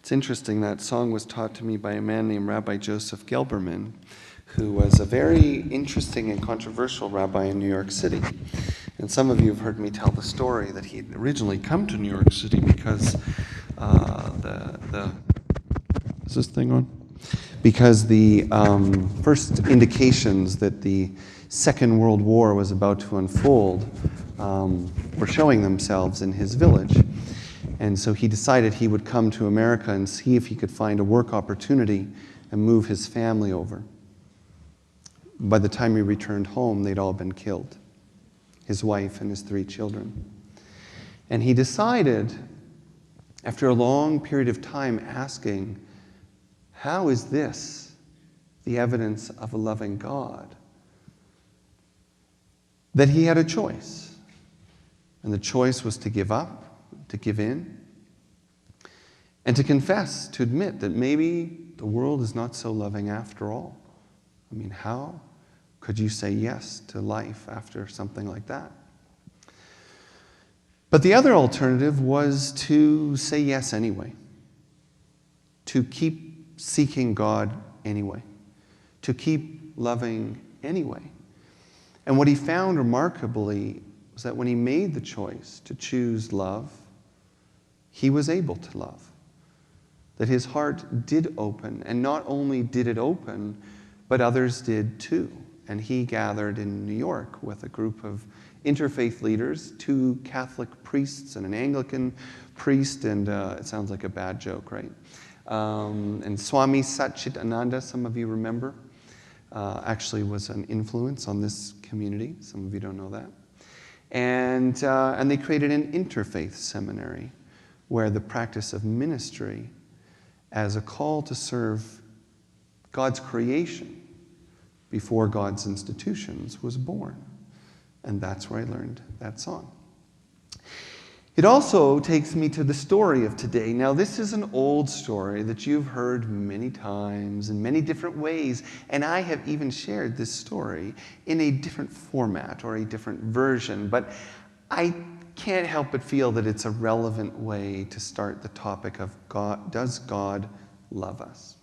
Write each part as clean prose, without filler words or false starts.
It's interesting, that song was taught to me by a man named Rabbi Joseph Gelberman, who was a very interesting and controversial rabbi in New York City. And some of you have heard me tell the story that he had originally come to New York City because is this thing on? Because the first indications that the Second World War was about to unfold were showing themselves in his village. And so he decided he would come to America and see if he could find a work opportunity and move his family over. By the time he returned home, they'd all been killed, his wife and his 3 children. And he decided, after a long period of time asking, how is this the evidence of a loving God? That he had a choice. And the choice was to give up, to give in, and to confess, to admit that maybe the world is not so loving after all. I mean, how could you say yes to life after something like that? But the other alternative was to say yes anyway, to keep seeking God anyway, to keep loving anyway. And what he found remarkably was that when he made the choice to choose love, he was able to love. That his heart did open, and not only did it open, but others did too. And he gathered in New York with a group of interfaith leaders, 2 Catholic priests and an Anglican priest, and it sounds like a bad joke, right? And Swami Satchitananda, some of you remember, actually was an influence on this community. Some of you don't know that. And they created an interfaith seminary where the practice of ministry as a call to serve God's creation before God's institutions was born. And that's where I learned that song. It also takes me to the story of today. Now, this is an old story that you've heard many times in many different ways, and I have even shared this story in a different format or a different version, but I can't help but feel that it's a relevant way to start the topic of God. Does God love us?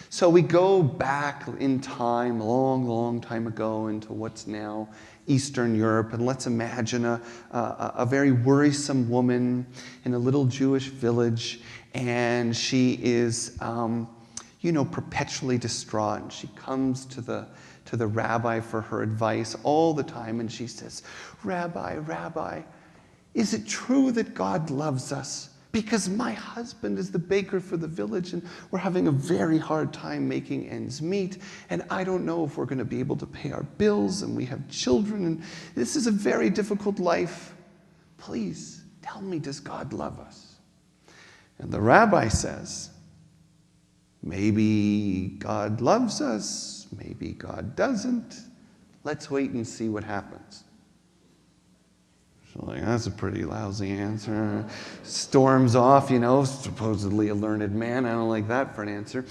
So we go back in time, long, long time ago, into what's now Eastern Europe, and let's imagine a very worrisome woman in a little Jewish village, and she is, perpetually distraught. And she comes to the rabbi for her advice all the time, and she says, Rabbi, is it true that God loves us? Because my husband is the baker for the village, and we're having a very hard time making ends meet, and I don't know if we're going to be able to pay our bills, and we have children, and this is a very difficult life. Please, tell me, does God love us? And the rabbi says, maybe God loves us, maybe God doesn't. Let's wait and see what happens. Like, that's a pretty lousy answer. Storms off, supposedly a learned man. I don't like that for an answer.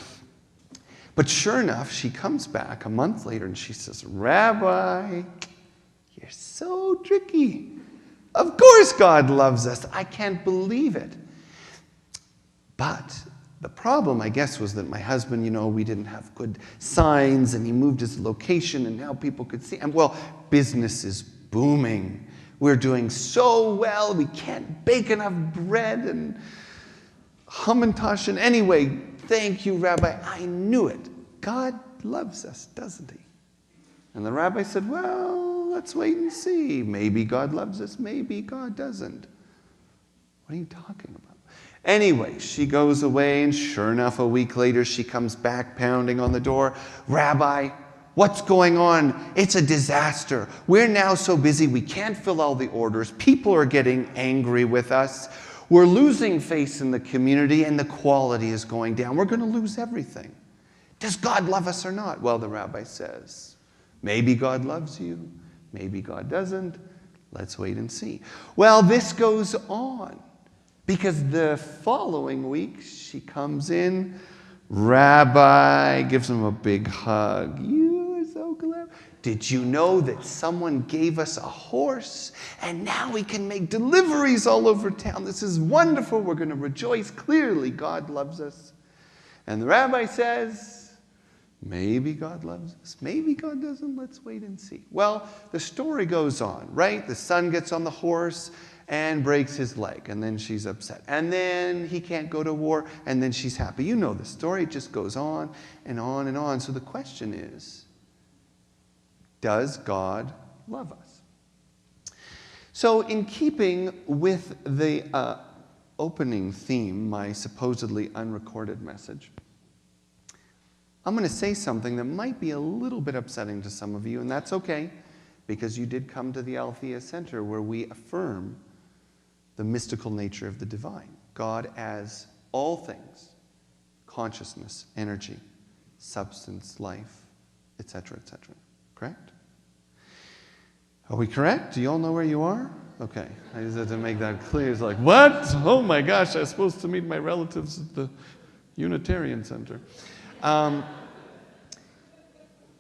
But sure enough, she comes back a month later and she says, Rabbi, you're so tricky. Of course God loves us. I can't believe it. But the problem, I guess, was that my husband, we didn't have good signs, and he moved his location, and now people could see. And well, business is booming. We're doing so well, we can't bake enough bread and hamantash. And anyway, thank you, Rabbi. I knew it. God loves us, doesn't he? And the rabbi said, well, let's wait and see. Maybe God loves us, maybe God doesn't. What are you talking about? Anyway, she goes away, and sure enough, a week later, she comes back pounding on the door. Rabbi, what's going on? It's a disaster. We're now so busy we can't fill all the orders. People are getting angry with us. We're losing face in the community, and the quality is going down. We're going to lose everything. Does God love us or not? Well, the rabbi says, maybe God loves you. Maybe God doesn't. Let's wait and see. Well, this goes on because the following week she comes in. Rabbi gives him a big hug. Did you know that someone gave us a horse and now we can make deliveries all over town? This is wonderful. We're going to rejoice. Clearly, God loves us. And the rabbi says, maybe God loves us. Maybe God doesn't. Let's wait and see. Well, the story goes on, right? The son gets on the horse and breaks his leg, and then she's upset. And then he can't go to war, and then she's happy. You know the story. It just goes on and on and on. So the question is, does God love us? So in keeping with the opening theme, my supposedly unrecorded message, I'm going to say something that might be a little bit upsetting to some of you, and that's okay, because you did come to the Althea Center where we affirm the mystical nature of the divine. God as all things, consciousness, energy, substance, life, etc., etc. Correct? Are we correct? Do you all know where you are? Okay. I just had to make that clear. It's like, what? Oh my gosh, I was supposed to meet my relatives at the Unitarian Center.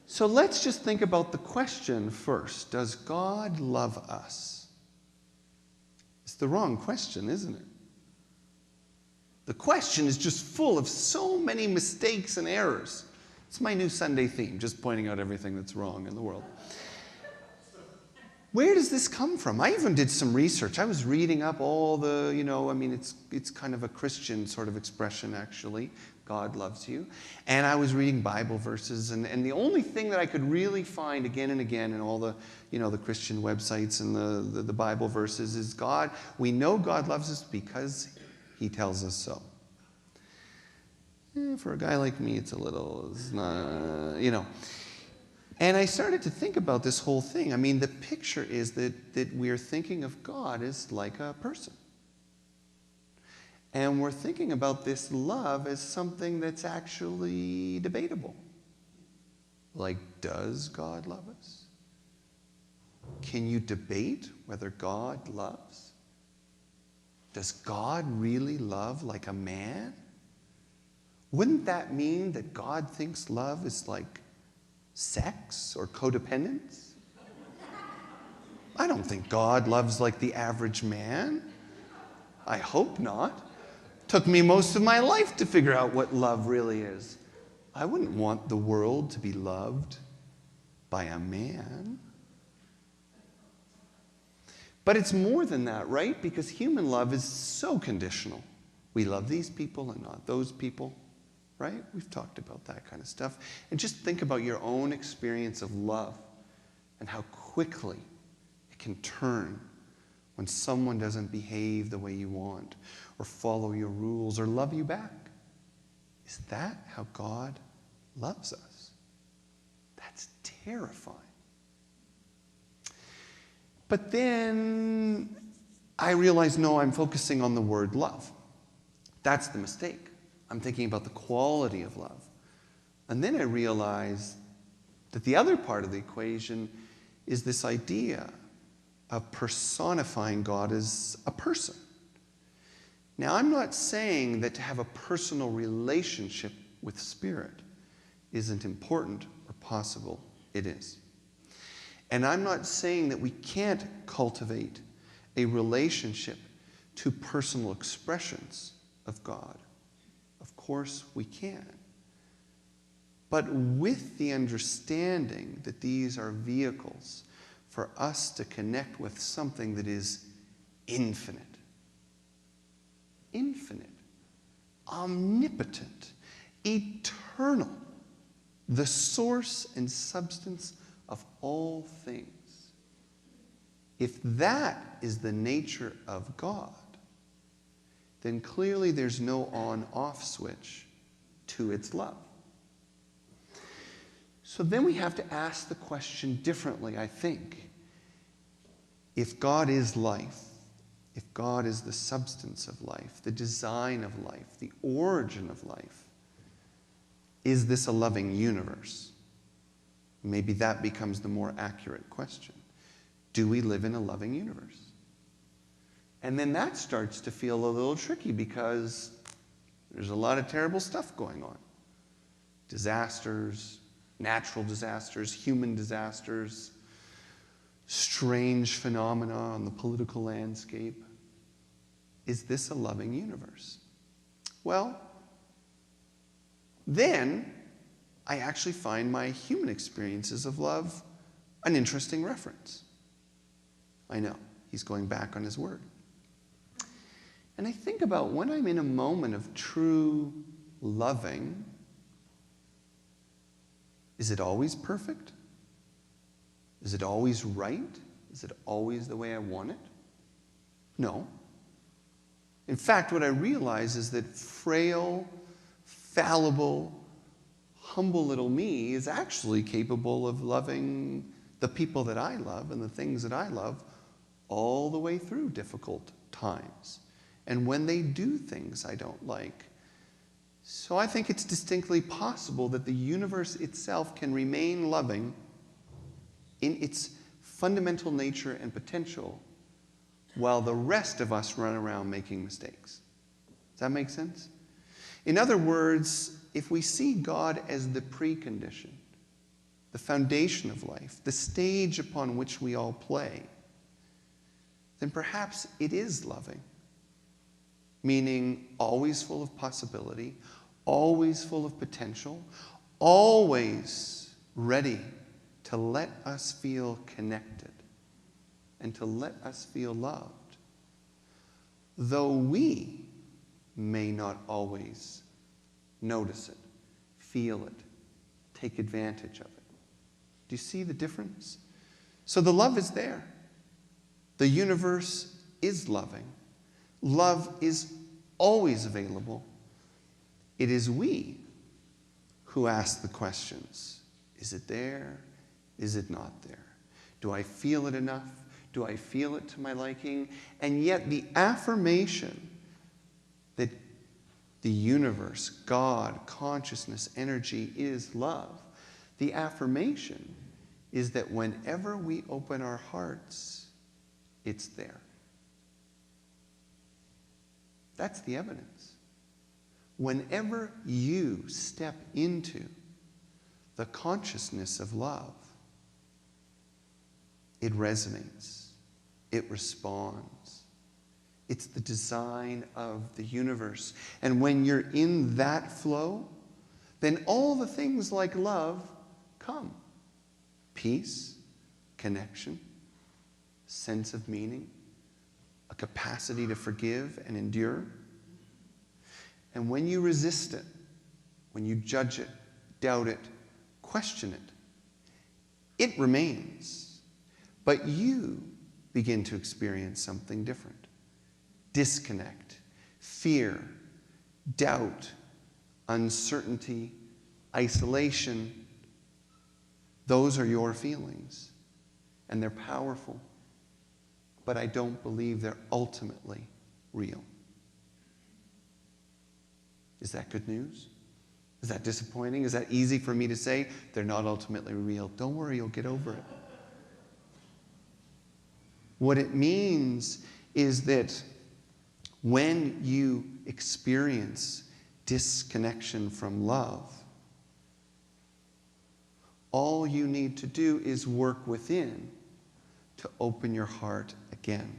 So let's just think about the question first. Does God love us? It's the wrong question, isn't it? The question is just full of so many mistakes and errors. It's my new Sunday theme, just pointing out everything that's wrong in the world. Where does this come from? I even did some research. I was reading up all the, it's kind of a Christian sort of expression, actually. God loves you. And I was reading Bible verses, and the only thing that I could really find again and again in all the, the Christian websites and the Bible verses is God. We know God loves us because he tells us so. For a guy like me, it's not, And I started to think about this whole thing. I mean, the picture is that we're thinking of God as like a person. And we're thinking about this love as something that's actually debatable. Like, does God love us? Can you debate whether God loves? Does God really love like a man? Wouldn't that mean that God thinks love is like sex or codependence? I don't think God loves like the average man. I hope not. Took me most of my life to figure out what love really is. I wouldn't want the world to be loved by a man. But it's more than that, right? Because human love is so conditional. We love these people and not those people. Right? We've talked about that kind of stuff. And just think about your own experience of love and how quickly it can turn when someone doesn't behave the way you want or follow your rules or love you back. Is that how God loves us? That's terrifying. But then I realized, no, I'm focusing on the word love. That's the mistake. I'm thinking about the quality of love. And then I realized that the other part of the equation is this idea of personifying God as a person. Now, I'm not saying that to have a personal relationship with Spirit isn't important or possible. It is. And I'm not saying that we can't cultivate a relationship to personal expressions of God. Of course we can. But with the understanding that these are vehicles for us to connect with something that is infinite, omnipotent, eternal, the source and substance of all things. If that is the nature of God, then clearly there's no on-off switch to its love. So then we have to ask the question differently, I think. If God is life, if God is the substance of life, the design of life, the origin of life, is this a loving universe? Maybe that becomes the more accurate question. Do we live in a loving universe? And then that starts to feel a little tricky because there's a lot of terrible stuff going on. Disasters, natural disasters, human disasters, strange phenomena on the political landscape. Is this a loving universe? Well, then I actually find my human experiences of love an interesting reference. I know, he's going back on his word. And I think about when I'm in a moment of true loving, is it always perfect? Is it always right? Is it always the way I want it? No. In fact, what I realize is that frail, fallible, humble little me is actually capable of loving the people that I love and the things that I love all the way through difficult times. And when they do things I don't like. So I think it's distinctly possible that the universe itself can remain loving in its fundamental nature and potential while the rest of us run around making mistakes. Does that make sense? In other words, if we see God as the precondition, the foundation of life, the stage upon which we all play, then perhaps it is loving. Meaning always full of possibility, always full of potential, always ready to let us feel connected and to let us feel loved, though we may not always notice it, feel it, take advantage of it. Do you see the difference? So the love is there. The universe is loving. Love is always available. It is we who ask the questions. Is it there? Is it not there? Do I feel it enough? Do I feel it to my liking? And yet the affirmation that the universe, God, consciousness, energy is love, the affirmation is that whenever we open our hearts, it's there. That's the evidence. Whenever you step into the consciousness of love, it resonates, it responds. It's the design of the universe. And when you're in that flow, then all the things like love come. Peace, connection, sense of meaning, a capacity to forgive and endure. And when you resist it, when you judge it, doubt it, question it, it remains. But you begin to experience something different. Disconnect, fear, doubt, uncertainty, isolation. Those are your feelings, and they're powerful. But I don't believe they're ultimately real. Is that good news? Is that disappointing? Is that easy for me to say? They're not ultimately real. Don't worry, you'll get over it. What it means is that when you experience disconnection from love, all you need to do is work within to open your heart again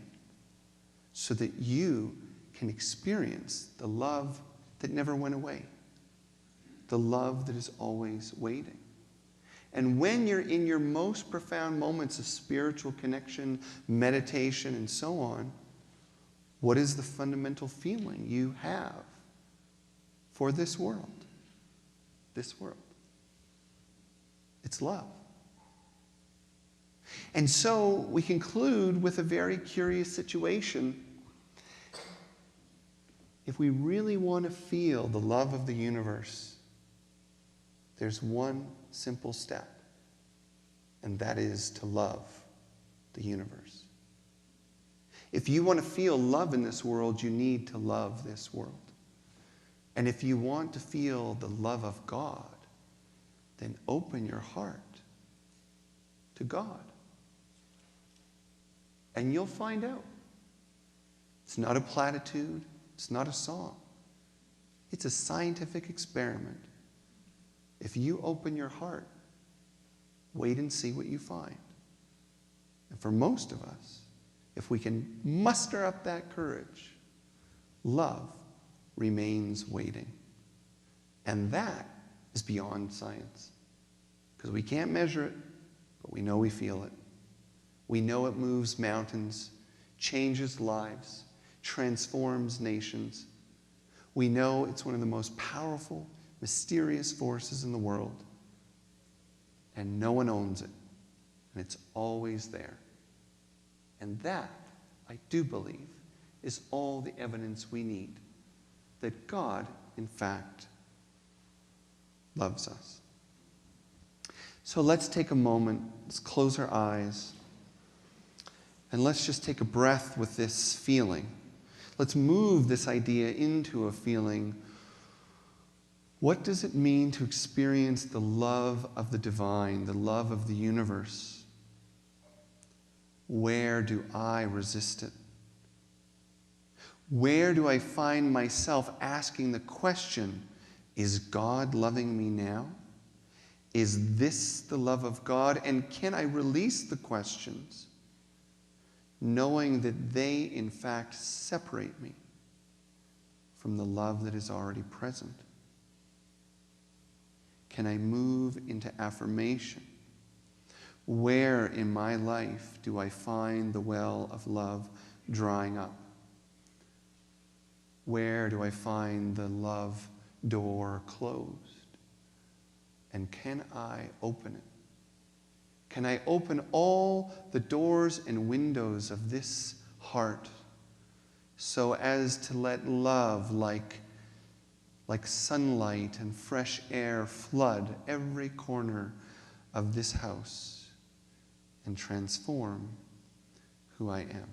so that you can experience the love that never went away, the love that is always waiting. And when you're in your most profound moments of spiritual connection, meditation, and so on, what is the fundamental feeling you have for this world? This world. It's love. And so we conclude with a very curious situation. If we really want to feel the love of the universe, there's one simple step, and that is to love the universe. If you want to feel love in this world, you need to love this world. And if you want to feel the love of God, then open your heart to God. And you'll find out. It's not a platitude. It's not a song. It's a scientific experiment. If you open your heart Wait and see what you find. And for most of us, if we can muster up that courage, love remains waiting. And that is beyond science. Because we can't measure it, but we know we feel it. We know it moves mountains, changes lives, transforms nations. We know it's one of the most powerful, mysterious forces in the world. And no one owns it. And it's always there. And that, I do believe, is all the evidence we need that God, in fact, loves us. So let's take a moment, let's close our eyes, and let's just take a breath with this feeling. Let's move this idea into a feeling. What does it mean to experience the love of the divine, the love of the universe? Where do I resist it? Where do I find myself asking the question, is God loving me now? Is this the love of God? And can I release the questions, knowing that they, in fact, separate me from the love that is already present? Can I move into affirmation? Where in my life do I find the well of love drying up? Where do I find the love door closed? And can I open it? Can I open all the doors and windows of this heart so as to let love, like sunlight and fresh air, flood every corner of this house and transform who I am?